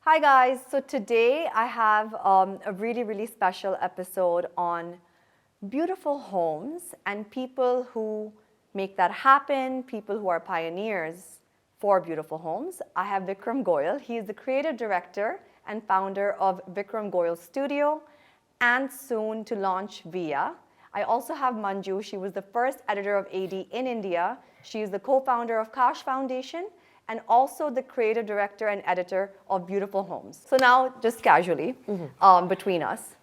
Hi guys, so today I have a really special episode on beautiful homes and people who make that happen, people who are pioneers for beautiful homes. I have Vikram Goyal. He is the creative director and founder of Vikram Goyal Studio and soon to launch Via. I also have Manju. She was the first editor of AD in India. She is the co-founder of Kash Foundation and also the creative director and editor of Beautiful Homes. So now, just casually, between us,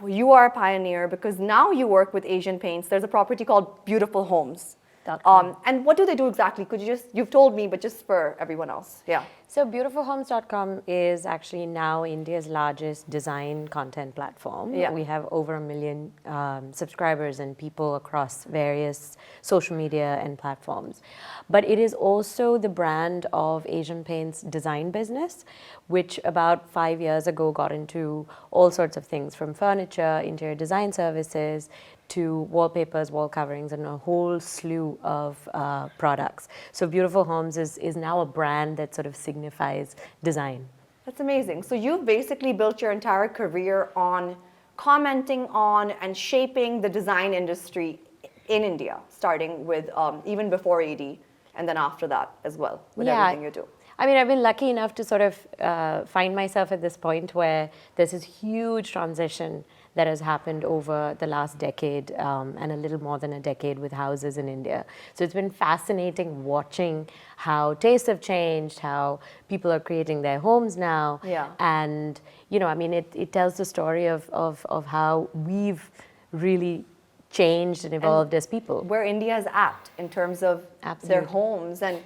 you are a pioneer because now you work with Asian Paints. There's a property called Beautiful Homes. And what do they do exactly? You've told me, but just for everyone else. Yeah. So beautifulhomes.com is actually now India's largest design content platform. Yeah. We have over 1 million subscribers and people across various social media and platforms. But it is also the brand of Asian Paints design business, which about 5 years ago got into all sorts of things from furniture, interior design services, to wallpapers, wall coverings, and a whole slew of products. So Beautiful Homes is now a brand that sort of signifies design. That's amazing. So you've basically built your entire career on commenting on and shaping the design industry in India, starting with even before AD and then after that as well, with everything you do. I mean, I've been lucky enough to sort of find myself at this point where there's this huge transition that has happened over the last decade and a little more than a decade with houses in India. So it's been fascinating watching how tastes have changed, how people are creating their homes now. Yeah. And, you know, I mean, it tells the story of how we've really changed and evolved as people. Where India is at in terms of Absolutely. their homes. And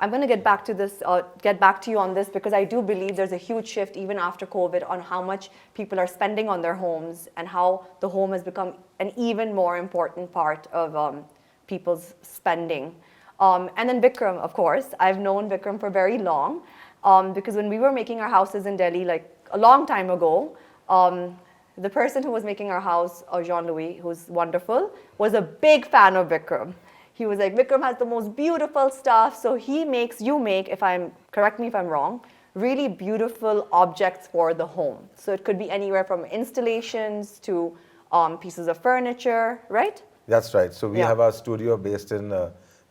I'm going to get back to you on this because I do believe there's a huge shift even after COVID on how much people are spending on their homes and how the home has become an even more important part of people's spending. And then Vikram, of course, I've known Vikram for very long because when we were making our houses in Delhi like a long time ago, the person who was making our house, Jean-Louis, who's wonderful, was a big fan of Vikram. He was like, Vikram has the most beautiful stuff. So you make, correct me if I'm wrong, really beautiful objects for the home. So it could be anywhere from installations to pieces of furniture, right? That's right. So we have our studio based in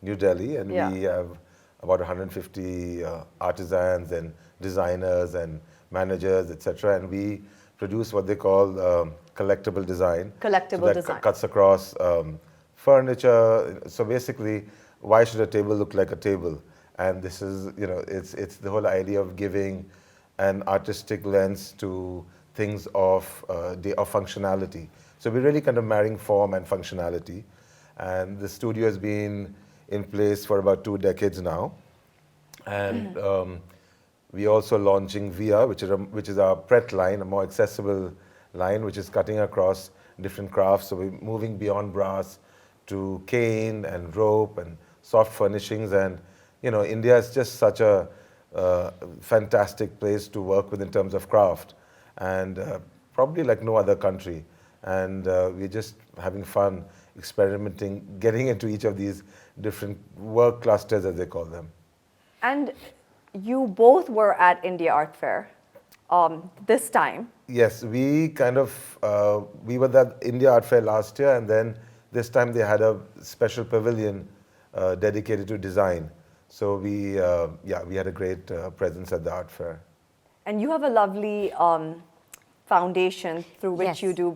New Delhi, and we have about 150 artisans and designers and managers, etc. And we produce what they call collectible design. Collectible design. Cuts across furniture. So basically, why should a table look like a table? And this is, you know, it's the whole idea of giving an artistic lens to things of functionality. So we're really kind of marrying form and functionality. And the studio has been in place for about 2 decades now. And we're also launching Via, which is our Pret line, a more accessible line, which is cutting across different crafts. So we're moving beyond brass to cane and rope and soft furnishings. And, you know, India is just such a fantastic place to work with in terms of craft, and probably like no other country. And we're just having fun experimenting, getting into each of these different work clusters, as they call them. And you both were at India Art Fair this time. Yes, we kind of, we were at India Art Fair last year, and then this time they had a special pavilion dedicated to design. So we had a great presence at the art fair. And you have a lovely foundation through which you do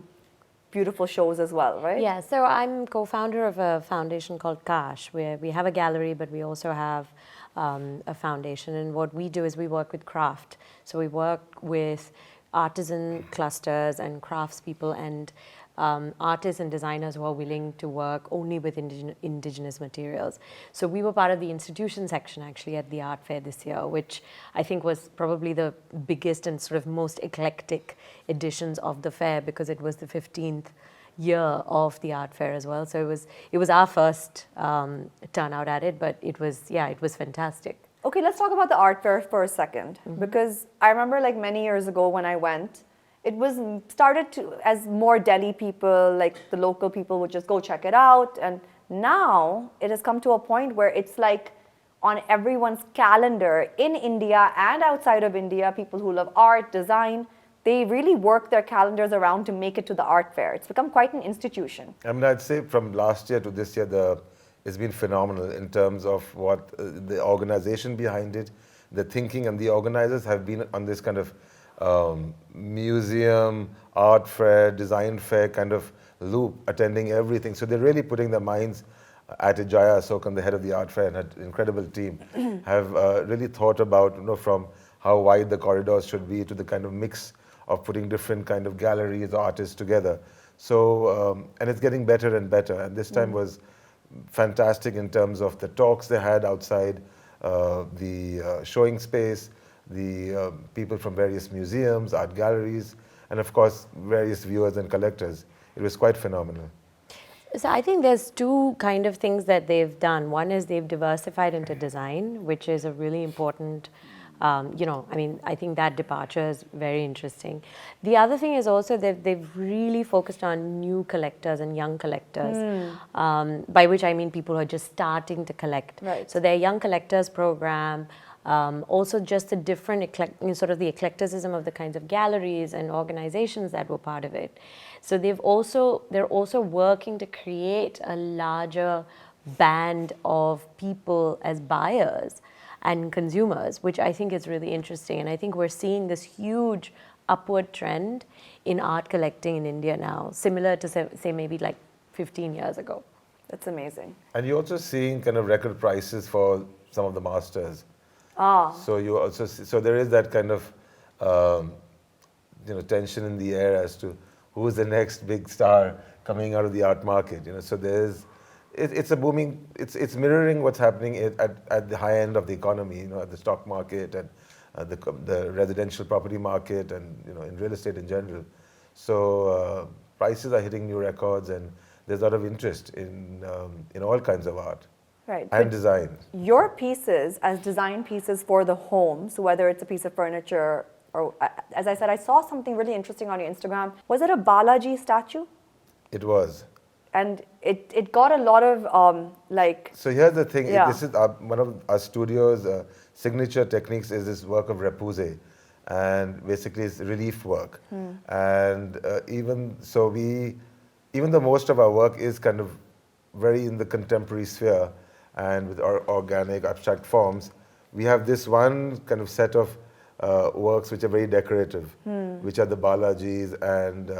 beautiful shows as well, right? Yeah, so I'm co-founder of a foundation called Kash, where we have a gallery, but we also have a foundation. And what we do is we work with craft. So we work with artisan clusters and craftspeople and artists and designers who are willing to work only with indigenous materials. So we were part of the institution section actually at the art fair this year, which I think was probably the biggest and sort of most eclectic editions of the fair because it was the 15th year of the art fair as well. So it was our first turnout at it, but it was fantastic. Okay, let's talk about the art fair for a second, because I remember like many years ago when I went, it was started to as more Delhi people, like the local people would just go check it out, and now it has come to a point where it's like on everyone's calendar in India and outside of India. People who love art, design, they really work their calendars around to make it to the art fair. It's become quite an institution. I mean, I'd say from last year to this year, it's been phenomenal in terms of what the organization behind it, the thinking, and the organizers have been on this kind of museum, art fair, design fair kind of loop, attending everything. So they're really putting their minds at it. Jaya Asokan, the head of the art fair, and her incredible team, have really thought about, from how wide the corridors should be to the kind of mix of putting different kind of galleries, artists together. So, and it's getting better and better. And this time was fantastic in terms of the talks they had outside, the showing space, the people from various museums, art galleries, and of course, various viewers and collectors. It was quite phenomenal. So I think there's two kind of things that they've done. One is they've diversified into design, which is a really important, I think that departure is very interesting. The other thing is also they've really focused on new collectors and young collectors, by which I mean people who are just starting to collect. Right. So their Young Collectors program, also just the different, sort of the eclecticism of the kinds of galleries and organizations that were part of it. So they're also working to create a larger band of people as buyers and consumers, which I think is really interesting. And I think we're seeing this huge upward trend in art collecting in India now, similar to say maybe like 15 years ago. That's amazing. And you're also seeing kind of record prices for some of the masters. So you also so there is that kind of tension in the air as to who's the next big star coming out of the art market. So it's a booming. It's mirroring what's happening at the high end of the economy. At the stock market and the residential property market, and in real estate in general. So prices are hitting new records, and there's a lot of interest in all kinds of art. Right. And design. Your pieces as design pieces for the home, so whether it's a piece of furniture or, as I said, I saw something really interesting on your Instagram. Was it a Balaji statue? It was. And it got a lot of So here's the thing. Yeah. This is one of our studio's signature techniques is this work of Repoussé, and basically it's relief work. And even though most of our work is kind of very in the contemporary sphere, and with our organic abstract forms, we have this one kind of set of works which are very decorative, which are the Balajis and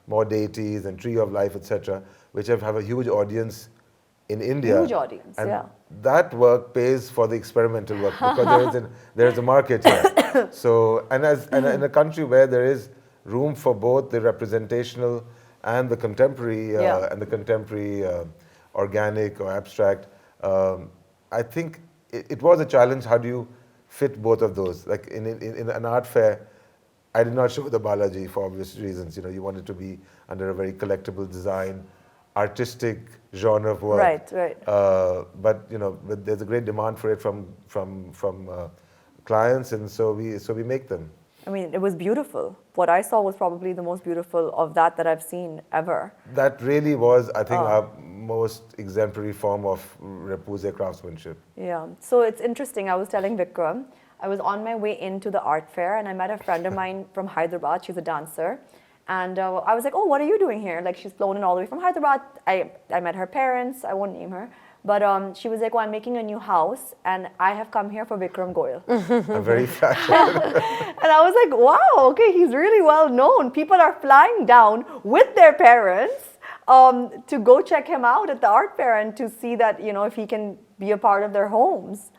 more deities and Tree of Life, etc., which have a huge audience in India. Huge audience, and yeah. that work pays for the experimental work because there is a market here. So, and in a country where there is room for both the representational and the contemporary organic or abstract, I think it was a challenge. How do you fit both of those? Like in an art fair, I did not show the Balaji for obvious reasons. You want it to be under a very collectible design, artistic genre of work. Right. But there's a great demand for it from clients, and so we make them. I mean, it was beautiful. What I saw was probably the most beautiful of that I've seen ever. That really was, I think, our most exemplary form of Repoussé craftsmanship. Yeah. So it's interesting. I was telling Vikram, I was on my way into the art fair and I met a friend of mine from Hyderabad. She's a dancer. And I was like, oh, what are you doing here? Like, she's flown in all the way from Hyderabad. I met her parents. I won't name her. But she was like, oh, I'm making a new house and I have come here for Vikram Goyal. I'm very flattered. And I was like, wow, okay, he's really well known. People are flying down with their parents to go check him out at the art fair and to see that, if he can be a part of their homes,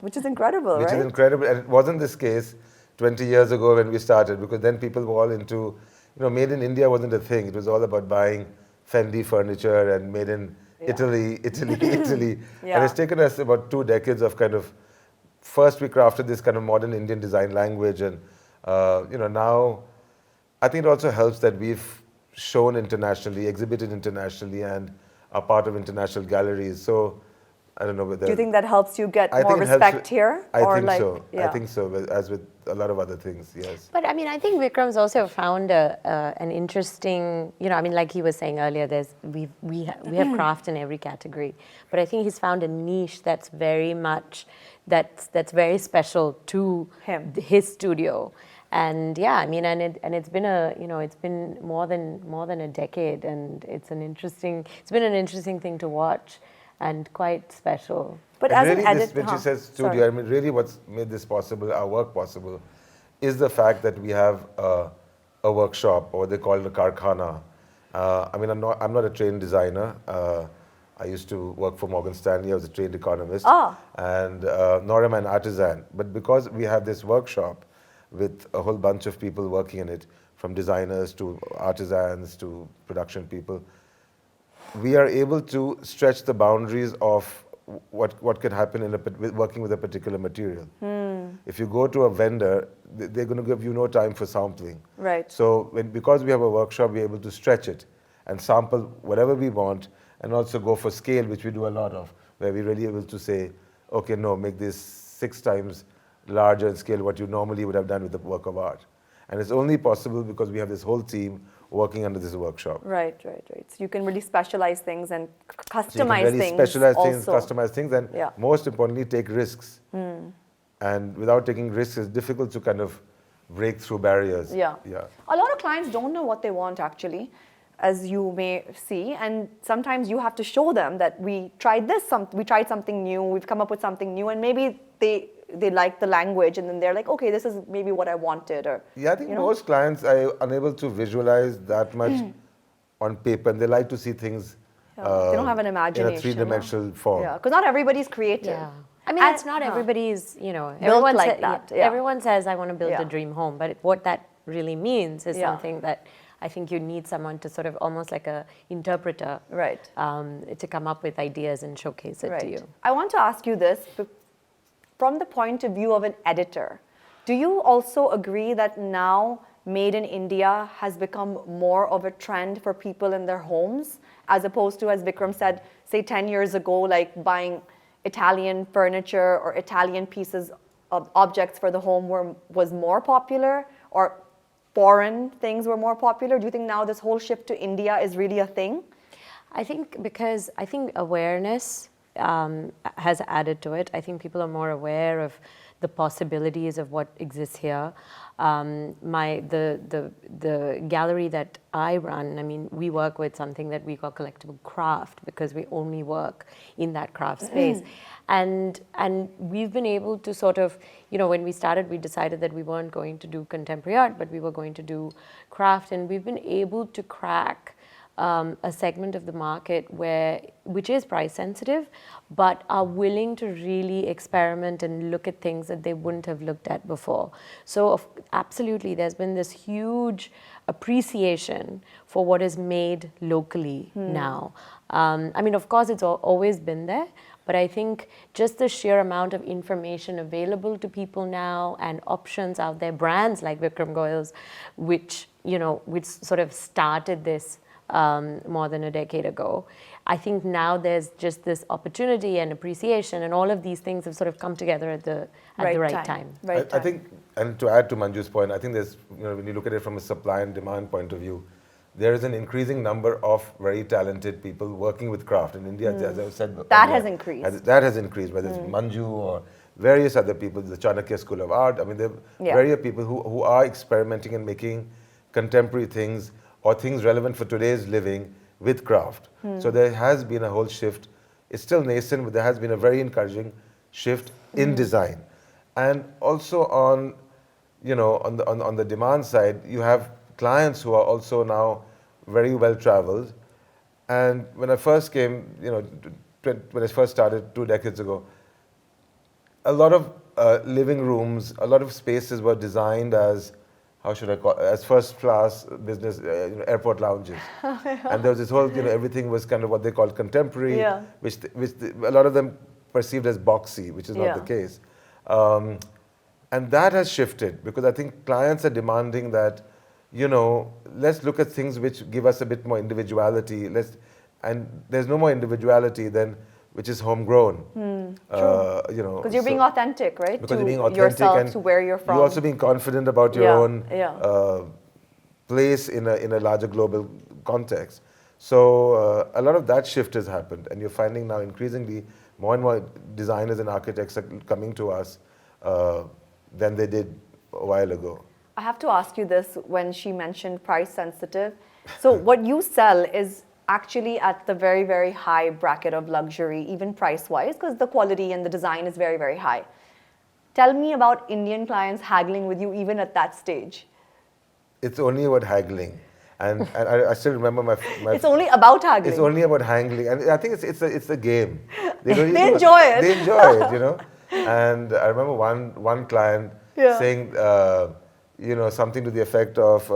which is incredible, right? Which is incredible. And it wasn't this case 20 years ago when we started, because then people were all into, made in India wasn't a thing. It was all about buying Fendi furniture and made in Italy. Yeah. And it's taken us about 2 decades of kind of, first we crafted this kind of modern Indian design language, and now I think it also helps that we've shown internationally, exhibited internationally, and are part of international galleries. So I don't know whether. Do you think that helps you get I more think it helps respect with- here? I or think like, so. Yeah. I think so, as with a lot of other things, yes. But I mean, I think Vikram's also found an interesting, I mean, like he was saying earlier, we have craft in every category, but I think he's found a niche that's very much that's very special to his studio. And yeah, I mean, and it's been it's been more than a decade, and it's been an interesting thing to watch, and quite special. But And as really an editor, when she says studio, I mean, really what's made this possible, our work possible, is the fact that we have a workshop, or they call it a karkhana. I mean, I'm not a trained designer. I used to work for Morgan Stanley. I was a trained economist. And nor am I an artisan. But because we have this workshop with a whole bunch of people working in it, from designers to artisans to production people, we are able to stretch the boundaries of what can happen with working with a particular material. If you go to a vendor, they're going to give you no time for sampling. Right. So because we have a workshop, we're able to stretch it and sample whatever we want, and also go for scale, which we do a lot of, where we're really able to say, okay, no, make this 6 times larger in scale what you normally would have done with a work of art. And it's only possible because we have this whole team working under this workshop. Right. So you can really specialize things and customize So you can really things. specialize things, also. customize things, and most importantly, take risks. And without taking risks, it's difficult to kind of break through barriers. Yeah. A lot of clients don't know what they want, actually, as you may see, and sometimes you have to show them that we tried we tried something new, we've come up with something new, and maybe they like the language, and then they're like, okay, this is maybe what I wanted, or Yeah, I think most clients are unable to visualize that much on paper, and they like to see things they don't have an imagination in a three-dimensional form. Yeah, because not everybody's creative. Yeah. I mean, it's not everybody's, Built like that. Yeah. Everyone says, I want to build a dream home, but what that really means is something that I think you need someone to sort of almost like a interpreter, Right. To come up with ideas and showcase it to you. I want to ask you this from the point of view of an editor. Do you also agree that now Made in India has become more of a trend for people in their homes, as opposed to, as Vikram said, say 10 years ago, like buying Italian furniture or Italian pieces of objects for the home was more popular, or foreign things were more popular? Do you think now this whole shift to India is really a thing? I think awareness has added to it. I think people are more aware of the possibilities of what exists here. The gallery that I run, I mean, we work with something that we call collectible craft, because we only work in that craft space. And we've been able to sort of, when we started, we decided that we weren't going to do contemporary art, but we were going to do craft, and we've been able to crack a segment of the market which is price sensitive, but are willing to really experiment and look at things that they wouldn't have looked at before. So absolutely, there's been this huge appreciation for what is made locally now. I mean, of course, it's always been there, but I think just the sheer amount of information available to people now, and options out there, brands like Vikram Goyal's, which sort of started this more than a decade ago. I think now there's just this opportunity and appreciation, and all of these things have sort of come together at the right time. I think, and to add to Manju's point, I think there's, when you look at it from a supply and demand point of view, there is an increasing number of very talented people working with craft in India, as I said. That has increased. That has increased, whether it's Manju or various other people, the Chanakya School of Art. I mean, there are various people who are experimenting and making contemporary things, or things relevant for today's living with craft. So there has been a whole shift. It's still nascent, but there has been a very encouraging shift in design. And also on the demand side, you have clients who are also now very well traveled. And when I first came, when I first started 2 decades ago, a lot of living rooms, a lot of spaces were designed as, how should I call it, as first class business, airport lounges. And there was this whole, everything was kind of what they called contemporary, which a lot of them perceived as boxy, which is not the case. And that has shifted, because I think clients are demanding that, let's look at things which give us a bit more individuality. And there's no more individuality than which is homegrown. You know, Because you're being authentic, right? because to you're being authentic yourself, and to where you're from. you're also being confident about your Yeah, own yeah. place in a larger global context. So a lot of that shift has happened, and you're finding now increasingly more and more designers and architects are coming to us than they did a while ago. I have to ask you this when she mentioned price sensitive. So what you sell is actually at the very, very high bracket of luxury, even price-wise, because the quality and the design is very, very high. Tell me about Indian clients haggling with you even at that stage. It's only about haggling. And I still remember my It's only about haggling. It's only about haggling, and I think it's a game. They They enjoy it. They enjoy it, you know. And I remember one client saying, you know, something to the effect of,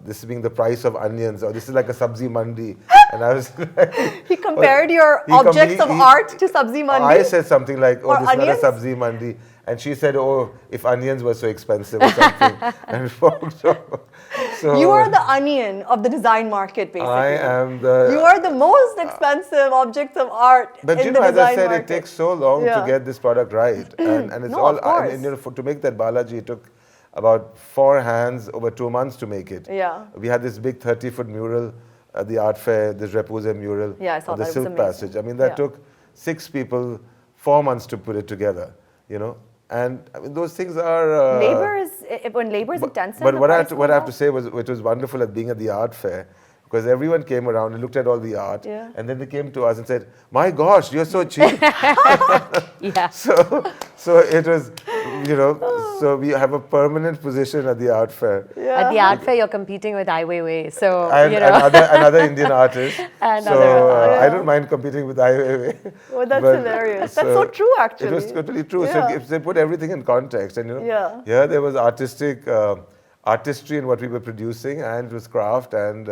this being the price of onions, or this is like a sabzi mandi. And I was like, he compared your objects of art to sabzi mandi. I said something like, oh, this onions? is not a sabzi mandi. And she said, oh, if onions were so expensive or something. And so you are the onion of the design market, basically. I am the... You are the most expensive objects of art But in you know, the as I design said, market. it takes so long to get this product right. And it's No, all... of course. And, you know, to make that Balaji, it took about 4 hands over 2 months to make it. Yeah. We had this big 30-foot mural at the art fair, this Repoussé mural. Yeah, I saw of the that. It was Silk amazing. Passage. I mean, that took 6 people 4 months to put it together, you know. And I mean, those things are... labor is, when labor is intensive, But the what I price have goes to say was, which was wonderful at being at the art fair, because everyone came around and looked at all the art, and then they came to us and said, "My gosh, you're so cheap." Yeah. So it was, you know, so we have a permanent position at the art fair. At the art fair, you're competing with Ai Weiwei, so And you know. another Indian artist. I don't mind competing with Ai Weiwei. Oh, that's hilarious. That's so true, actually. It was totally true. So if they put everything in context, and you know, Yeah. there was artistry in what we were producing, and it was craft, and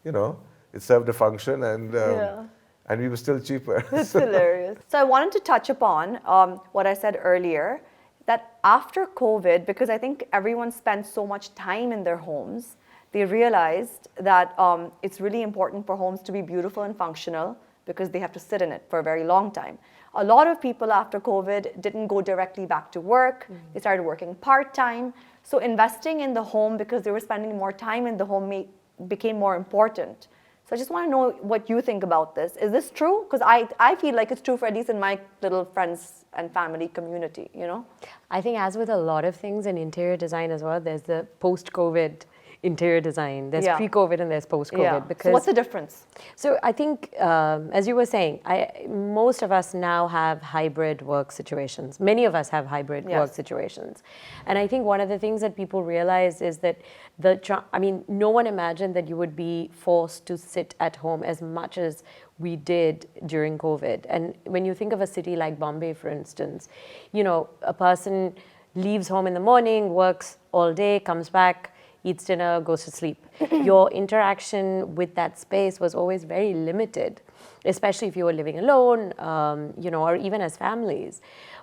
you know, it served a function, and we were still cheaper. It's hilarious. So I wanted to touch upon what I said earlier, that after COVID, because I think everyone spent so much time in their homes, they realized that it's really important for homes to be beautiful and functional because they have to sit in it for a very long time. A lot of people after COVID didn't go directly back to work. They started working part-time. So investing in the home because they were spending more time in the home became more important. So I just want to know what you think about this. Is this true? Because I feel like it's true for at least in my little friends and family community, you know? I think as with a lot of things in interior design as well, there's the post-COVID interior design. There's pre-COVID and there's post-COVID. Because so what's the difference? So I think, as you were saying, most of us now have hybrid work situations. Many of us have hybrid work situations. And I think one of the things that people realize is that no one imagined that you would be forced to sit at home as much as we did during COVID. And when you think of a city like Bombay, for instance, you know, a person leaves home in the morning, works all day, comes back, eats dinner, goes to sleep. Your interaction with that space was always very limited, especially if you were living alone, you know, or even as families.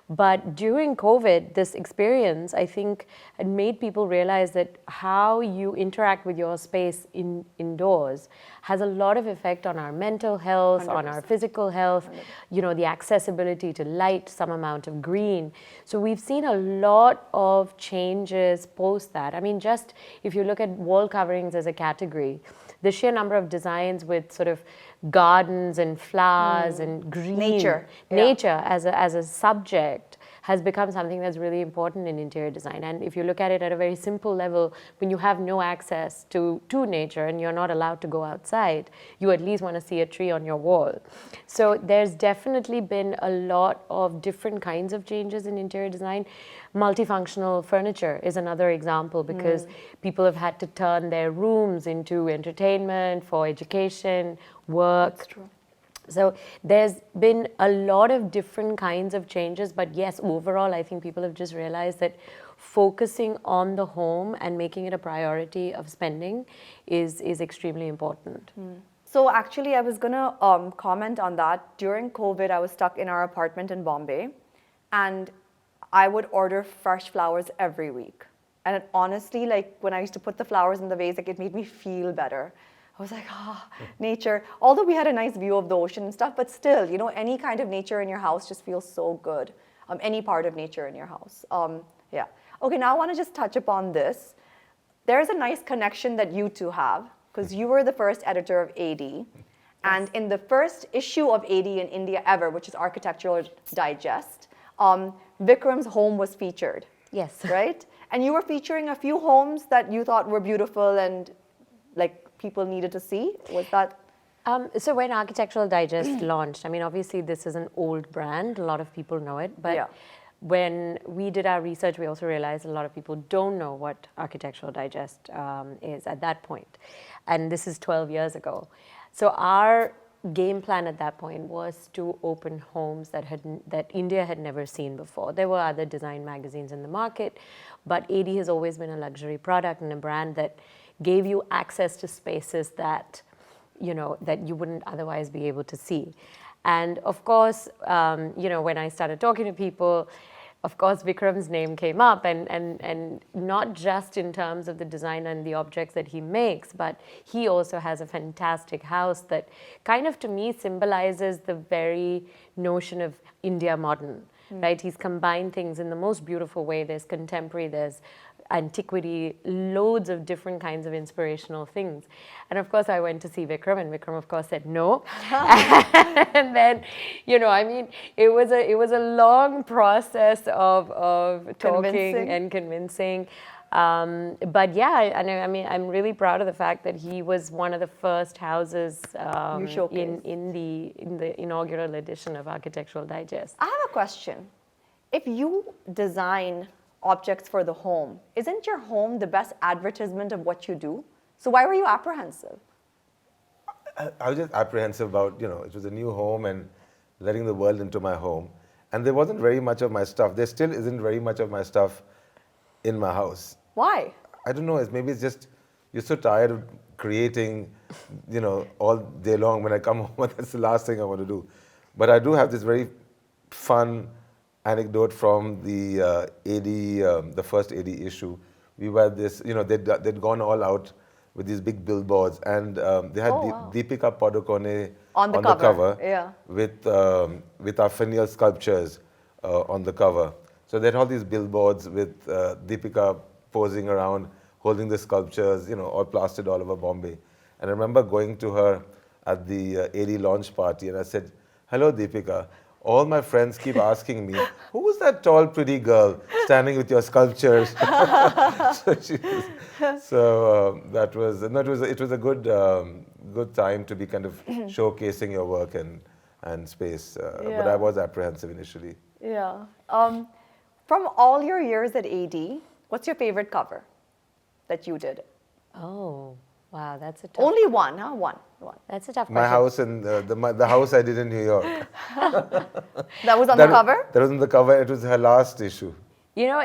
But during COVID, this experience, I think, had made people realize that how you interact with your space indoors has a lot of effect on our mental health, 100%. On our physical health, 100%. You know, the accessibility to light, some amount of green. So we've seen a lot of changes post that. I mean, just if you look at wall coverings as a category, the sheer number of designs with sort of gardens and flowers and green nature as a subject has become something that's really important in interior design. And if you look at it at a very simple level, when you have no access to nature and you're not allowed to go outside, you at least want to see a tree on your wall. So there's definitely been a lot of different kinds of changes in interior design. Multifunctional furniture is another example because people have had to turn their rooms into entertainment, for education, work. That's true. So there's been a lot of different kinds of changes, but yes, overall, I think people have just realized that focusing on the home and making it a priority of spending is extremely important. So actually, I was gonna comment on that. During COVID, I was stuck in our apartment in Bombay, and I would order fresh flowers every week. And it honestly, like when I used to put the flowers in the vase, like it made me feel better. I was like, nature. Although we had a nice view of the ocean and stuff, but still, you know, any kind of nature in your house just feels so good. Any part of nature in your house. Yeah. Okay, now I want to just touch upon this. There's a nice connection that you two have, because you were the first editor of AD. And in the first issue of AD in India ever, which is Architectural Digest, Vikram's home was featured. Yes. Right? And you were featuring a few homes that you thought were beautiful and like people needed to see. Was that? So when Architectural Digest launched, I mean, obviously this is an old brand. A lot of people know it. But when we did our research, we also realized a lot of people don't know what Architectural Digest is at that point. And this is 12 years ago. So our game plan at that point was to open homes that India had never seen before. There were other design magazines in the market, but AD has always been a luxury product and a brand that gave you access to spaces that, you know, that you wouldn't otherwise be able to see. And of course, you know, when I started talking to people, of course, Vikram's name came up, and not just in terms of the design and the objects that he makes, but he also has a fantastic house that kind of, to me, symbolizes the very notion of India modern, right? He's combined things in the most beautiful way. There's contemporary, there's antiquity, loads of different kinds of inspirational things. And of course, I went to see Vikram, and Vikram, of course, said no. And then, you know, I mean, it was a long process of talking and convincing. But yeah, and I mean, I'm really proud of the fact that he was one of the first houses in the inaugural edition of Architectural Digest. I have a question. If you design objects for the home, isn't your home the best advertisement of what you do? So why were you apprehensive? I was just apprehensive about, you know, it was a new home and letting the world into my home. And there wasn't very much of my stuff. There still isn't very much of my stuff in my house. Why? I don't know. Maybe it's just, you're so tired of creating, you know, all day long. When I come home, that's the last thing I want to do. But I do have this very fun anecdote from the the first AD issue. We were this, you know, they'd gone all out with these big billboards, and they had Deepika Padukone on the cover, with our finial sculptures on the cover. So they had all these billboards with Deepika posing around, holding the sculptures, you know, all plastered all over Bombay. And I remember going to her at the AD launch party, and I said, "Hello, Deepika. All my friends keep asking me, who was that tall, pretty girl standing with your sculptures?" It was a good time to be kind of showcasing your work and space. But I was apprehensive initially. Yeah. From all your years at AD, what's your favorite cover that you did? Oh, wow, that's a tough. Only one, huh? One. That's a tough question. My house and the house I did in New York. That was on the cover? That was on the cover. It was her last issue. You know,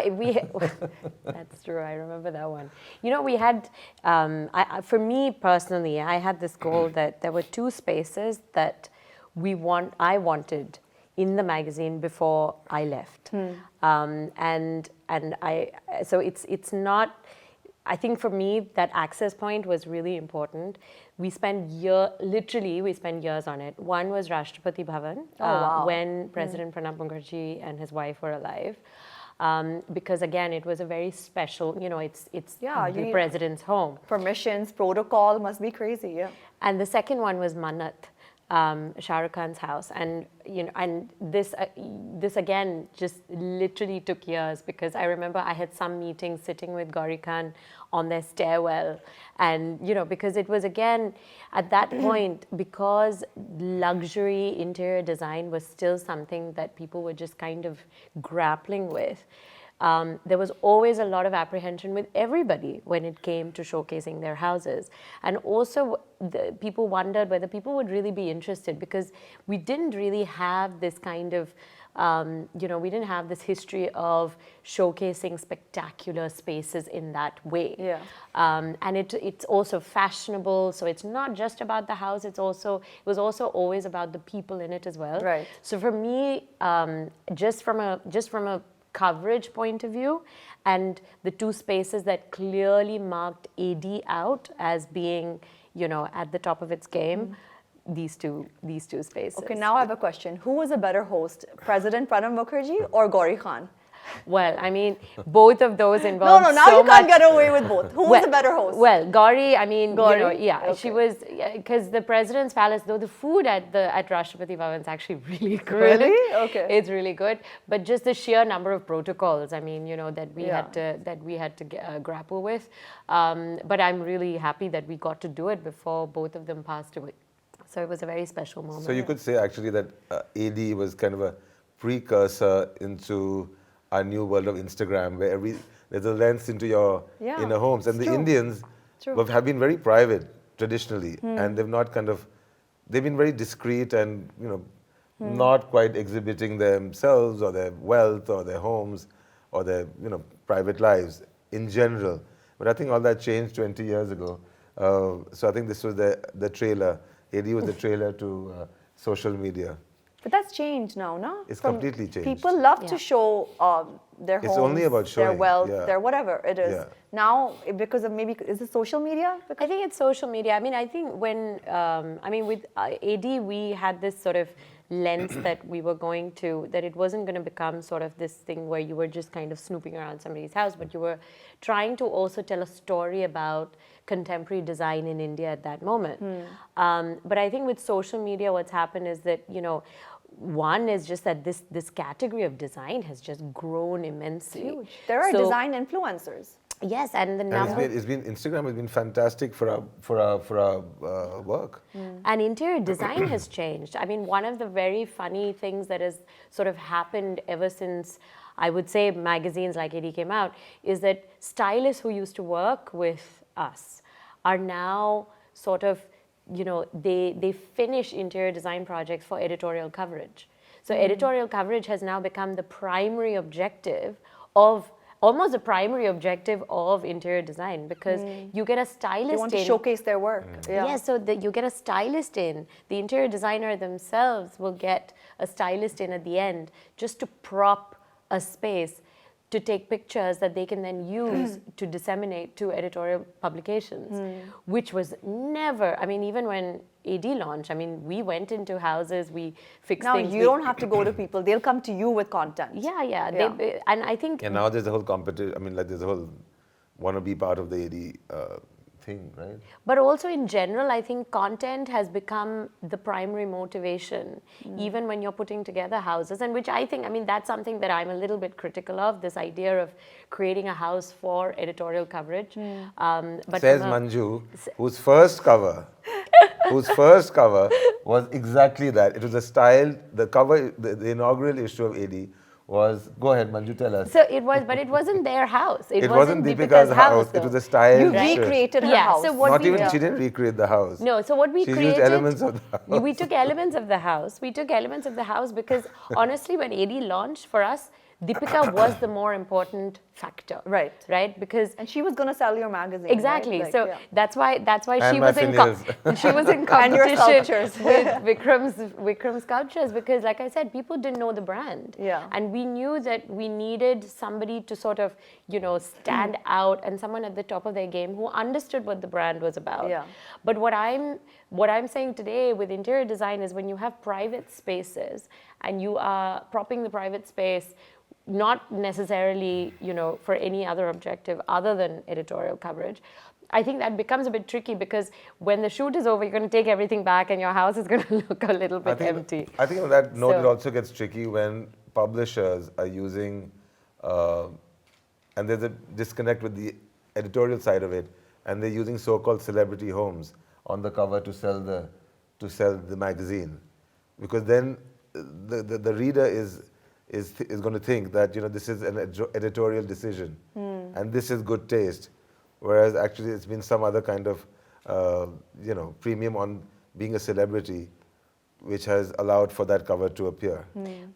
that's true. I remember that one. You know, we had, for me personally, I had this goal that there were two spaces that I wanted in the magazine before I left. So it's not. I think for me, that access point was really important. We spent years on it. One was Rashtrapati Bhavan, when President Pranab Mukherjee and his wife were alive. Because again, it was a very special, you know, it's the president's home. Permissions, protocol must be crazy, yeah. And the second one was Mannat, Shah Rukh Khan's house, and you know, and this again just literally took years, because I remember I had some meetings sitting with Gauri Khan on their stairwell, and you know, because it was again at that point, because luxury interior design was still something that people were just kind of grappling with. There was always a lot of apprehension with everybody when it came to showcasing their houses. And also, people wondered whether people would really be interested, because we didn't really have this kind of, you know, we didn't have this history of showcasing spectacular spaces in that way. Yeah. And it's also fashionable, so it's not just about the house, it was also always about the people in it as well. Right. So for me, just from a coverage point of view, and the two spaces that clearly marked AD out as being at the top of its game, these two spaces. Okay, now I have a question. Who was a better host, President Pranab Mukherjee or Gauri Khan? Well, I mean, both of those No, involve now so you can't much. get away with both. Who was a better host? Well, Gauri, I mean, Gauri? she was, because the President's Palace, though the food at Rashtrapati Bhavan is actually really good. Really? Okay. It's really good, but just the sheer number of protocols, I mean, that we had to grapple with. But I'm really happy that we got to do it before both of them passed away. So it was a very special moment. So you could say actually that AD was kind of a precursor into our new world of Instagram, where there's a lens into your inner homes. And the Indians have been very private traditionally, and they've been very discreet and not quite exhibiting themselves or their wealth or their homes or their private lives in general. But I think all that changed 20 years ago. So I think this was the trailer. AD was the trailer to social media. But that's changed now, no? It's completely changed. People love to show their homes, It's only about showing, their wealth, their whatever it is. Yeah. Now, because of is it social media? I think it's social media. I mean, I think when, with AD, we had this sort of lens that we were going to, that it wasn't going to become sort of this thing where you were just kind of snooping around somebody's house, but you were trying to also tell a story about contemporary design in India at that moment. But I think with social media, what's happened is that, one is just that this category of design has just grown immensely. Huge. There are design influencers. Yes, and the number. Instagram has been fantastic for our work. And interior design has changed. I mean, one of the very funny things that has sort of happened ever since, I would say, magazines like AD came out, is that stylists who used to work with us are now sort of, they finish interior design projects for editorial coverage. So editorial coverage has now become the primary objective of, almost the primary objective of interior design, because you get a stylist in. They want to showcase their work. Yes, so you get a stylist in. The interior designer themselves will get a stylist in at the end just to prop a space, to take pictures that they can then use to disseminate to editorial publications, which was never, I mean, even when AD launched, I mean, we went into houses, we fixed things. Now you don't have to go to people, they'll come to you with content. Yeah. And I think... And now there's a whole competition, there's a whole want to be part of the AD thing, right? But also in general, I think content has become the primary motivation, even when you're putting together houses, and which I think, that's something that I'm a little bit critical of, this idea of creating a house for editorial coverage. But says Manju, whose first cover was exactly that. It was a style, the cover, the inaugural issue of AD was, go ahead Manju, tell us. So it was, but it wasn't their house. It wasn't Deepika's house, it was a style. You recreated her house. So what she didn't recreate the house. No, so what we created... She used elements of the house. We took elements of the house. We took elements of the house because honestly, when AD launched for us, Deepika was the more important factor. Right. Because... And she was going to sell your magazine. Exactly. Right? So that's why and she was in competition with Vikram's sculptures, because like I said, people didn't know the brand. Yeah. And we knew that we needed somebody to sort of, stand out, and someone at the top of their game who understood what the brand was about. Yeah. But what I'm saying today with interior design is when you have private spaces and you are propping the private space, not necessarily, for any other objective other than editorial coverage, I think that becomes a bit tricky, because when the shoot is over, you're going to take everything back and your house is going to look a little bit empty. I think on that note, it also gets tricky when publishers are using, and there's a disconnect with the editorial side of it, and they're using so-called celebrity homes on the cover to sell the magazine, because then the reader is going to think that this is an editorial decision and this is good taste, whereas actually it's been some other kind of premium on being a celebrity which has allowed for that cover to appear.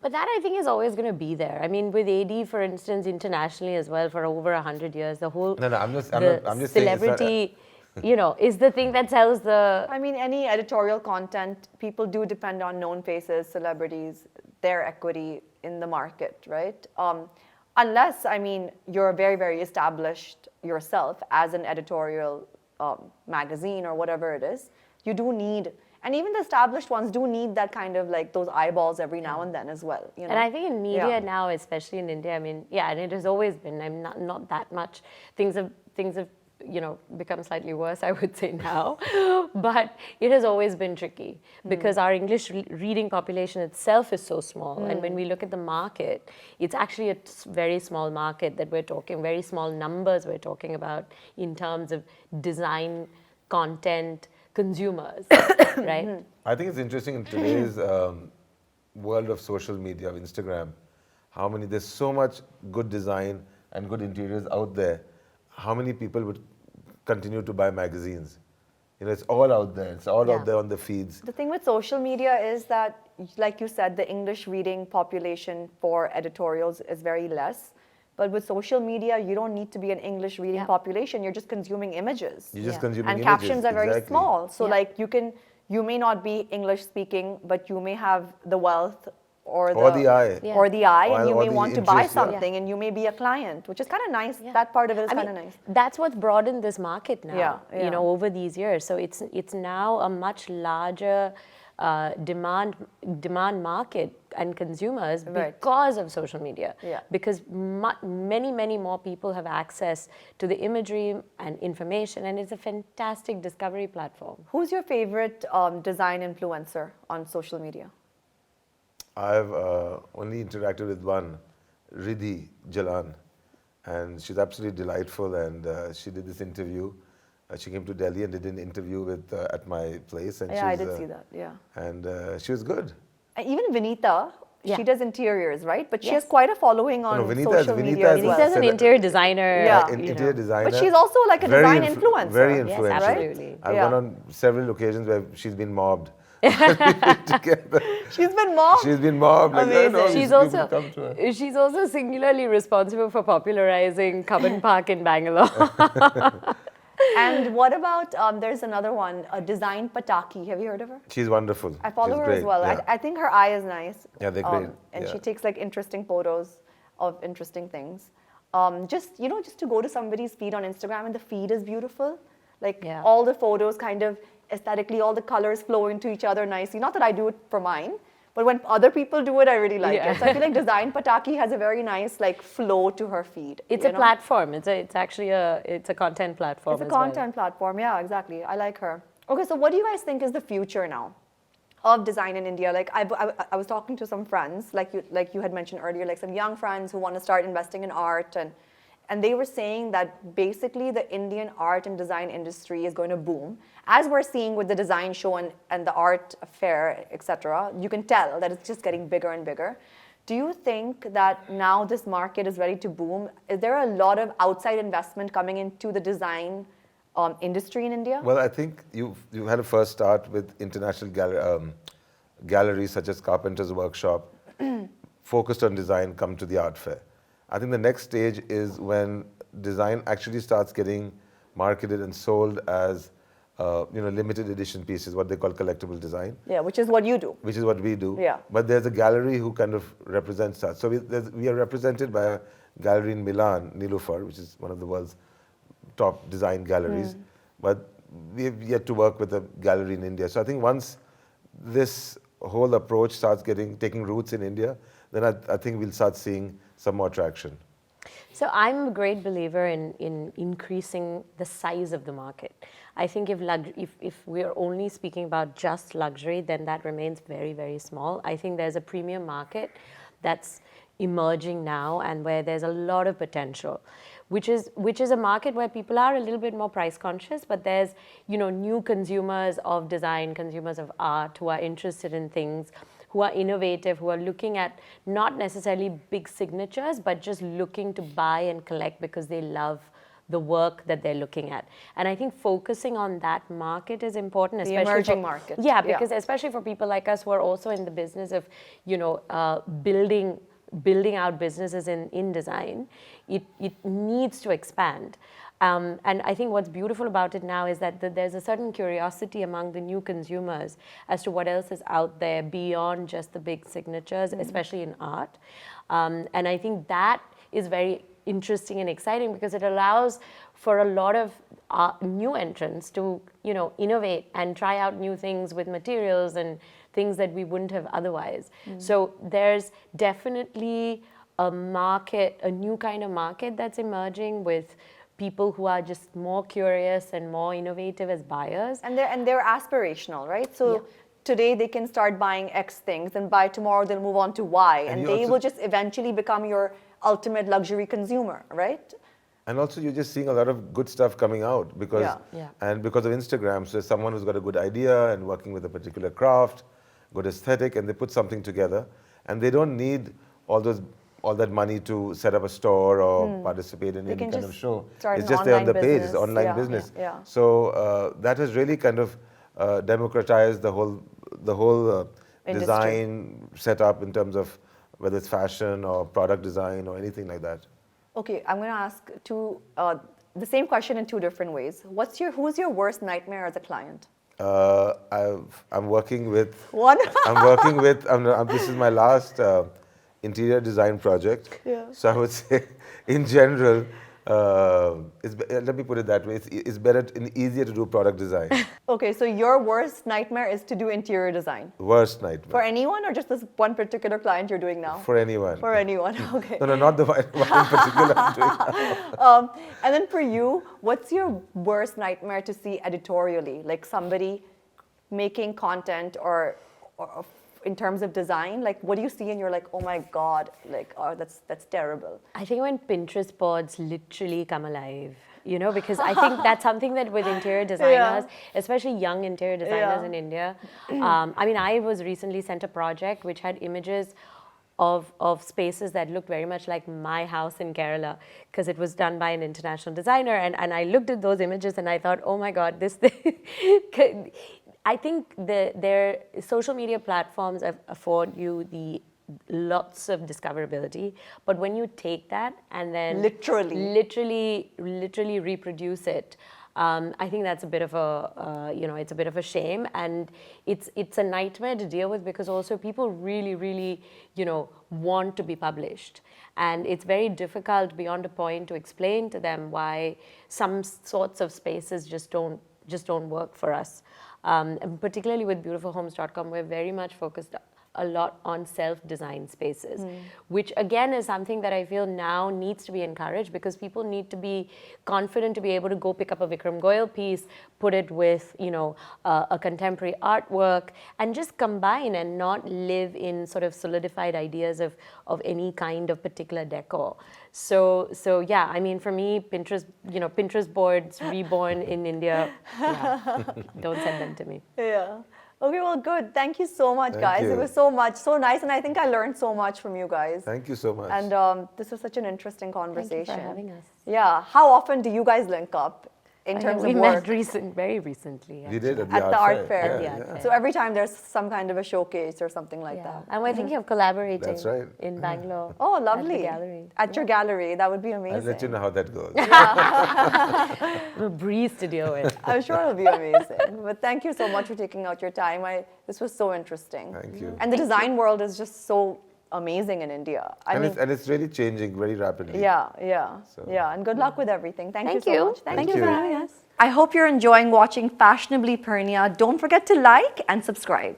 But that I think is always going to be there. With AD, for instance, internationally as well, for over 100 years, the whole I'm just saying celebrity is the thing that sells the... any editorial content, people do depend on known faces, celebrities, their equity in the market, right? Unless, you're very, very established yourself as an editorial magazine or whatever it is, you do need, and even the established ones do need that kind of like those eyeballs every now and then as well. You know? And I think in media Yeah. now, especially in India, I mean, yeah, and it has always been. I'm not that much. Things have become slightly worse, I would say now, but it has always been tricky because our English reading population itself is so small, and when we look at the market, it's actually a very small market that we're talking, very small numbers we're talking about in terms of design, content, consumers, right? I think it's interesting in today's world of social media, of Instagram, there's so much good design and good interiors out there. How many people would continue to buy magazines? You know, it's all out there. It's all out there on the feeds. The thing with social media is that, like you said, the English reading population for editorials is very less. But with social media, you don't need to be an English reading population. You're just consuming images. You're just consuming and images. captions are very exactly. small. So like you may not be English speaking, but you may have the wealth or the eye. Yeah. or the eye, and you Or may the want to buy interest, yeah. something, and you may be a client, which is kind of nice. That part of it is kind of nice. That's what's broadened this market now, Yeah, you know, over these years. So it's now a much larger demand market and consumers because of social media. Yeah. Because many more people have access to the imagery and information, and it's a fantastic discovery platform. Who's your favorite design influencer on social media? I've only interacted with one, Riddhi Jalan, and she's absolutely delightful. And she did this interview. She came to Delhi and did an interview with at my place. And Yeah, I did see that. Yeah. And she was good. Even Vinita, Yeah. she does interiors, right? But she Yes. has quite a following on social media as well. Vinita's an interior designer. Yeah. Interior designer. But she's also like a Very design influencer. Very Yes, influential. absolutely. I've Yeah. gone on several occasions where she's been mobbed. Together. She's been mobbed. She's been mobbed. Like, I know, She's these also people come to her. she's also singularly responsible for popularizing Cubbon Park in Bangalore. And what about, there's another one, Design Pataki. Have you heard of her? She's wonderful. I follow She's her great. as well. Yeah. I think her eye is nice. Yeah, they're great. And Yeah. she takes like interesting photos of interesting things. Just to go to somebody's feed on Instagram and the feed is beautiful. Like all the photos kind of aesthetically, all the colors flow into each other nicely. Not that I do it for mine, but when other people do it, I really like it. So I feel like Design Pataki has a very nice like flow to her feed. It's a platform. It's actually a content platform. It's a content platform. Yeah, exactly. I like her. Okay, so what do you guys think is the future now of design in India? Like I was talking to some friends, like you had mentioned earlier, like some young friends who want to start investing in art, and they were saying that basically the Indian art and design industry is going to boom. As we're seeing with the design show and the art fair, etc., you can tell that it's just getting bigger and bigger. Do you think that now this market is ready to boom? Is there a lot of outside investment coming into the design industry in India? Well, I think you had a first start with international galleries such as Carpenter's Workshop, focused on design, come to the art fair. I think the next stage is when design actually starts getting marketed and sold as limited edition pieces, what they call collectible design. Yeah, which is what you do. Which is what we do. Yeah. But there's a gallery who kind of represents that. So we are represented by a gallery in Milan, Nilufar, which is one of the world's top design galleries. But we've yet to work with a gallery in India. So I think once this whole approach starts taking roots in India, then I think we'll start seeing some more traction. So I'm a great believer in increasing the size of the market. I think if we're only speaking about just luxury, then that remains very, very small. I think there's a premium market that's emerging now and where there's a lot of potential, which is a market where people are a little bit more price conscious, but there's new consumers of design, consumers of art who are interested in things, who are innovative, who are looking at not necessarily big signatures, but just looking to buy and collect because they love the work that they're looking at. And I think focusing on that market is important, especially the emerging market. Yeah, because especially for people like us who are also in the business of, building out businesses in design, it needs to expand. And I think what's beautiful about it now is that there's a certain curiosity among the new consumers as to what else is out there beyond just the big signatures, especially in art. And I think that is very interesting and exciting because it allows for a lot of new entrants to, innovate and try out new things with materials and things that we wouldn't have otherwise. So there's definitely a market, a new kind of market that's emerging with people who are just more curious and more innovative as buyers. And they're aspirational, right? So today they can start buying X things, and by tomorrow they'll move on to Y, and they will just eventually become your ultimate luxury consumer, right? And also, you're just seeing a lot of good stuff coming out because of Instagram. So, someone who's got a good idea and working with a particular craft, good aesthetic, and they put something together, and they don't need all that money to set up a store or participate in any kind of show. It's just there on the page. It's online business. So that has really kind of democratized the whole design setup in terms of whether it's fashion or product design or anything like that. Okay, I'm going to ask the same question in two different ways. Who's your worst nightmare as a client? I'm working with. One. This is my last interior design project. Yeah. So I would say, in general, let me put it that way. It's better and easier to do product design. Okay, so your worst nightmare is to do interior design. Worst nightmare. For anyone, or just this one particular client you're doing now? For anyone. For anyone. Okay. No, not the one in particular I'm doing now. And then for you, what's your worst nightmare to see editorially? Like somebody making content or in terms of design, like what do you see and you're like, oh my God, like, oh, that's terrible. I think when Pinterest boards literally come alive, because I think that's something that with interior designers, especially young interior designers in India, I was recently sent a project which had images of spaces that looked very much like my house in Kerala because it was done by an international designer. And I looked at those images and I thought, oh my God, this thing. I think their social media platforms afford you the lots of discoverability, but when you take that and then literally reproduce it, I think that's a bit of it's a bit of a shame, and it's a nightmare to deal with because also people really want to be published, and it's very difficult beyond a point to explain to them why some sorts of spaces just don't work for us. And particularly with beautifulhomes.com, we're very much focused a lot on self-designed spaces, which again is something that I feel now needs to be encouraged because people need to be confident to be able to go pick up a Vikram Goyal piece, put it with, a contemporary artwork, and just combine and not live in sort of solidified ideas of any kind of particular decor. So yeah, I mean, for me, Pinterest boards reborn in India, don't send them to me. Yeah. Okay, well, good. Thank you so much, guys. You. It was so nice, and I think I learned so much from you guys. Thank you so much. And this was such an interesting conversation. Thank you for having us. Yeah. How often do you guys link up in terms of work? We met very recently. We did at the art fair. Yeah. So every time there's some kind of a showcase or something like that. And we're thinking of collaborating. That's right. In Bangalore. Oh, lovely. At the gallery. At your gallery. That would be amazing. I'll let you know how that goes. A breeze to deal with. I'm sure it'll be amazing. But thank you so much for taking out your time. This was so interesting. Thank you. And the design world is just so amazing in India. And it's really changing very rapidly. Yeah. So. Yeah, and good luck with everything. Thank you so much. Thank you for having us. I hope you're enjoying watching Fashionably Pernia. Don't forget to like and subscribe.